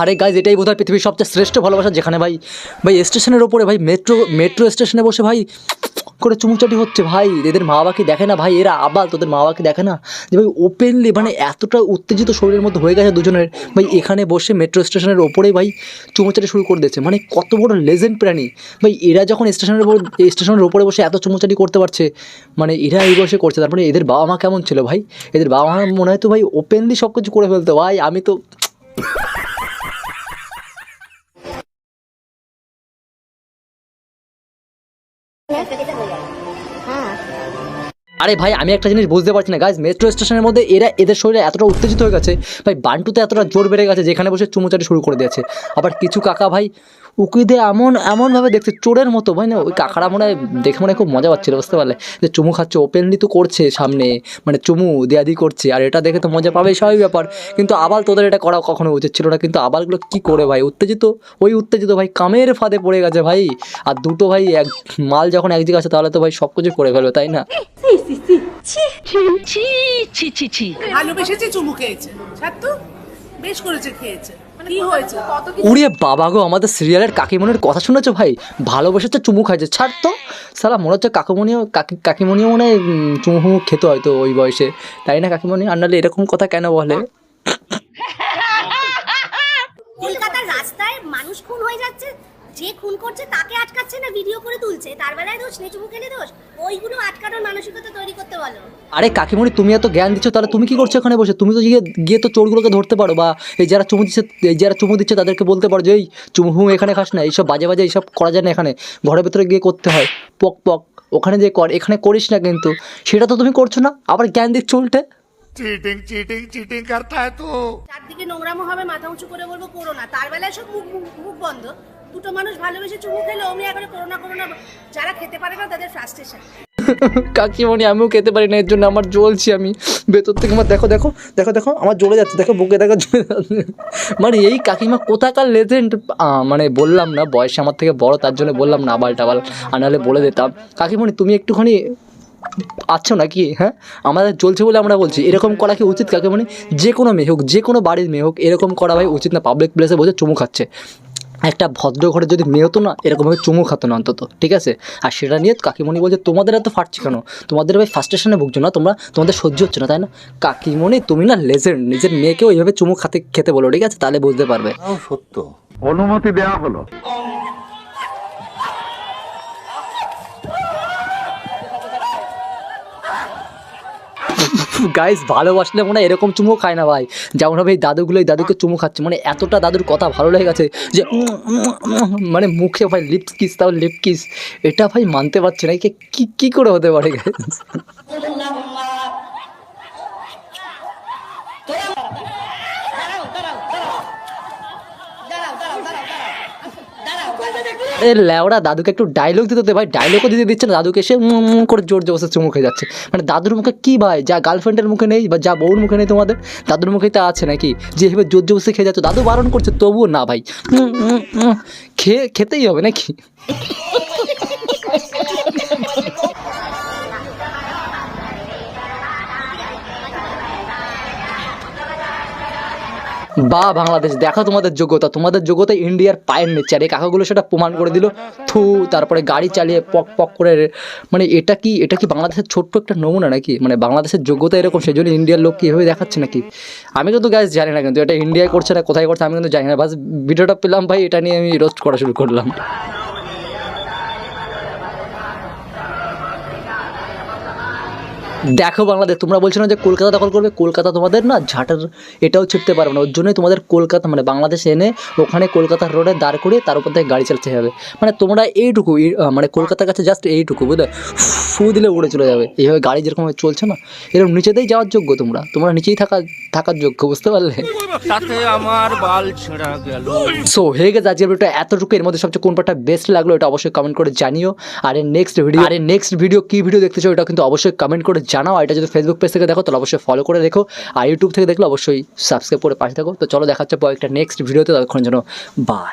আরে গাইজ, এটাই বোধহয় পৃথিবীর সবচেয়ে শ্রেষ্ঠ ভালোবাসা, যেখানে ভাই ভাই স্টেশনের ওপরে ভাই মেট্রো স্টেশনে বসে ভাই করে চুমুচাটি হচ্ছে। ভাই এদের মা বাবাকে দেখে না ভাই, এরা আবার তোদের মা বাবাকে দেখে না যে ভাই ওপেনলি মানে এতটা উত্তেজিত শরীরের মধ্যে হয়ে গেছে দুজনের, ভাই এখানে বসে মেট্রো স্টেশনের ওপরেই ভাই চুমুচাটি শুরু করে দিয়েছে। মানে কত বড় লেজেন্ড প্রাণী ভাই এরা, যখন স্টেশনের ওপরে বসে এত চুমুচাটি করতে পারছে, মানে এরা এই বসে করছে। তারপরে এদের বাবা মা কেমন ছিল ভাই, এদের বাবা মা মনে হয় তো ভাই ওপেনলি সব কিছু করে ফেলতো। ভাই আমি তো আরে ভাই আমি একটা জিনিস বুঝতে পারছি না গাইজ, মেট্রো স্টেশনের মধ্যে এদের শরীরে এতটা উত্তেজিত হয়ে গেছে ভাই, বান্টুতে এতটা জোর বেড়ে গেছে যেখানে বসে চুমুচাটি শুরু করে দিয়েছে। আবার কিছু কাকা ভাই উকিদে এমনভাবে দেখছে চোরের মতো ভাই, না ওই কাকারা মনে হয় দেখে মনে হয় খুব মজা পাচ্ছিল, বুঝতে পারলে যে চুমু খাচ্ছে ওপেনলি তো করছে সামনে, মানে চুমু দেয়াদি করছে, আর এটা দেখে তো মজা পাবে স্বাভাবিক ব্যাপার। কিন্তু আবার তোদের এটা করা কখনো উচিত ছিল না। কিন্তু আবারগুলো কী করে ভাই উত্তেজিত ভাই কামের ফাঁদে পড়ে গেছে ভাই। আর দুটো ভাই এক মাল যখন এক জায়গায় আছে তাহলে তো ভাই সব কিছু করে ফেলবে, তাই না? ভালোবেসেছে, চুমু খেয়েছে, ছাড়তো বেশ করেছে, খেয়েছে, কি হয়েছে? উড়িয়ে বাবা গো, আমাদের সিরিয়ালের কাকিমনির কথা শুনেছো ভাই? ভালোবেসেছে চুমু খাইছে, ছাড়তো সালা। মনে হচ্ছে কাকিমনিও মনে হয় চুমু হুমু খেতে হয়তো ওই বয়সে, তাই না কাকিমনি? আর নাহলে এরকম কথা কেন বলে? কলকাতার রাস্তায় মানুষ খুন হয়ে যাচ্ছে, যে খুন করছে তাকে আটকাচ্ছে না, ভিডিও করে তুলছে, তার বেলায় দোষ নেই, চুমু খেলে দোষ। ওইগুলো আটকানোর মানসিকতা তৈরি করতে বলো। আরে কাকিমণি, তুমি এত জ্ঞান দিচ্ছ, তাহলে তুমি কি করছো এখানে বসে? তুমি তো গিয়ে তো চোরগুলোকে ধরতে পারো, বা যারা চুমু দিচ্ছে তাদেরকে বলতে পারো যে এই চুমু হুম এখানে খাস না, এইসব বাজে এইসব করা যায় না, এখানে ঘরের ভেতরে গিয়ে করতে হয়, পক পক ওখানে যে কর, এখানে করিস না। কিন্তু সেটা তো তুমি করছো না, আবার জ্ঞান দিচ্ছ উল্টে। চিটিং করতা হ্যায় তু। চারদিকে নোংরামো হবে, মাথা উঁচু করে বলবো করো না, তার বেলায় সব মুখ বন্ধ। দুটো মানুষ ভালোবেসে চুমু খেলে অমনি একবারে করোনা, যারা খেতে পারে না তাদের ফ্রাস্ট্রেশন। কাকিমণি, আমিও খেতে পারি না, এর জন্য আমার জ্বলছি আমি ভেতর থেকে। আমার দেখো আমার জ্বলে যাচ্ছে, দেখো বুকে দেখো মানে এই কাকিমা কোথাকার লেজেন্ড। মানে বললাম না বয়সে আমার থেকে বড়, তার জন্য বললাম না আবাল টাবাল, আর নাহলে বলে দিতাম। কাকিমণি তুমি একটুখানি আচ্ছা নাকি? হ্যাঁ, আমাদের চলছে বলে আমরা বলছি, এরকম করা কি উচিত কাকিমণি? যে কোনো মেয়ে হোক, যে কোনো বাড়ির মেয়ে হোক, এরকম করা ভাই উচিত না। পাবলিক প্লেসে বসে চুমু খাচ্ছে, একটা ভদ্র ঘরে যদি মেয়ে হতো না এরকমভাবে চুমু খাতো না অন্তত, ঠিক আছে? আর সেটা নিয়ে কাকিমণি বলছে তোমাদের এত ফাটছে কেন, তোমাদের ভাই ফার্স্টেশনে ভুগছো না তোমরা, তোমাদের সহ্য হচ্ছে না, তাই না? কাকিমণি তুমি না লেজেন্ড, নিজের মেয়েকেও এইভাবে চুমু খেতে বলো, ঠিক আছে? তাহলে বুঝতে পারবে। সত্য অনুমতি দেওয়া হলো। গাইস, ভালোবাসলে মনে হয় এরকম চুমু খায় না ভাই, যেমনভাবে এই দাদুকে চুমু খাচ্ছে, মানে এতটা দাদুর কথা ভালো লেগে গেছে যে মানে মুখে ভাই লিপস কিস, তাও লিপ কিস, এটা ভাই মানতে পারছে না। কি করে হতে পারে গাইস? এ ল্যাওড়া, দাদুকে একটু ডায়লগ দিতে ভাই, ডায়লগও দিতে দিচ্ছে না দাদুকে, সে করে জোর জবরদস্তি চুমু খেয়ে যাচ্ছে। মানে দাদুর মুখে কি ভাই, যা গার্লফ্রেন্ডের মুখে নেই বা যা বউর মুখে নেই তোমাদের, দাদুর মুখেই তা আছে নাকি? যে এভাবে জোর জবরদস্তি খেয়ে যাচ্ছে, দাদু বারণ করছে তবুও না ভাই, খেতেই হবে নাকি? বা বাংলাদেশ, দেখো তোমাদের যোগ্যতা ইন্ডিয়ার পায়ের নিচ্ছে, আর এই কাকাগুলো সেটা প্রমাণ করে দিল। তারপরে গাড়ি চালিয়ে পক করে, মানে এটা কি বাংলাদেশের ছোট্ট একটা নমুনা নাকি? মানে বাংলাদেশের যোগ্যতা এরকম, সেই জন্য ইন্ডিয়ার লোক কি এভাবে দেখাচ্ছে নাকি? আমি কিন্তু গাইস জানি না, কিন্তু এটা ইন্ডিয়ায় করছে না কোথায় করছে আমি কিন্তু জানি না, বাস ভিডিওটা পেলাম ভাই, এটা নিয়ে আমি রোস্ট করা শুরু করলাম। দেখো বাংলাদেশ, তোমরা বলছো না যে কলকাতা দখল করবে, কলকাতা তোমাদের না ঝাঁটার এটাও ছিটতে পারবে না, ওর জন্যই তোমাদের কলকাতা মানে বাংলাদেশে এনে ওখানে কলকাতার রোডে দাঁড় করিয়ে তার উপর থেকে গাড়ি চালাতে হবে। মানে তোমরা এইটুকু মানে কলকাতার কাছে জাস্ট এইটুকু, বুঝলে, ফু দিলে উড়ে চলে যাবে। এইভাবে গাড়ি যেরকম চলছে না, এরকম নিচেতেই যাওয়ার যোগ্য, তোমরা নিচেই থাকার যোগ্য, বুঝতে পারলে? তাতে আমার বাল ছেঁড়া গেল। সো হয়ে গেছে আজকের ভিডিওটা এতটুকু। এর মধ্যে সবচেয়ে কোন পার্টটা বেস্ট লাগলো এটা অবশ্যই কমেন্ট করে জানিও। আর নেক্সট ভিডিও কি ভিডিও দেখতে চাও এটা কিন্তু অবশ্যই কমেন্ট করে জানাও। এটা যদি ফেসবুক পেজ থেকে দেখো তাহলে অবশ্যই ফলো করে রেখো, আর ইউটিউব থেকে দেখলে অবশ্যই সাবস্ক্রাইব করে পাশে থাকো। তো চলো দেখাচ্ছে পর একটা নেক্সট ভিডিওতে, ততক্ষণ জন্য বাই।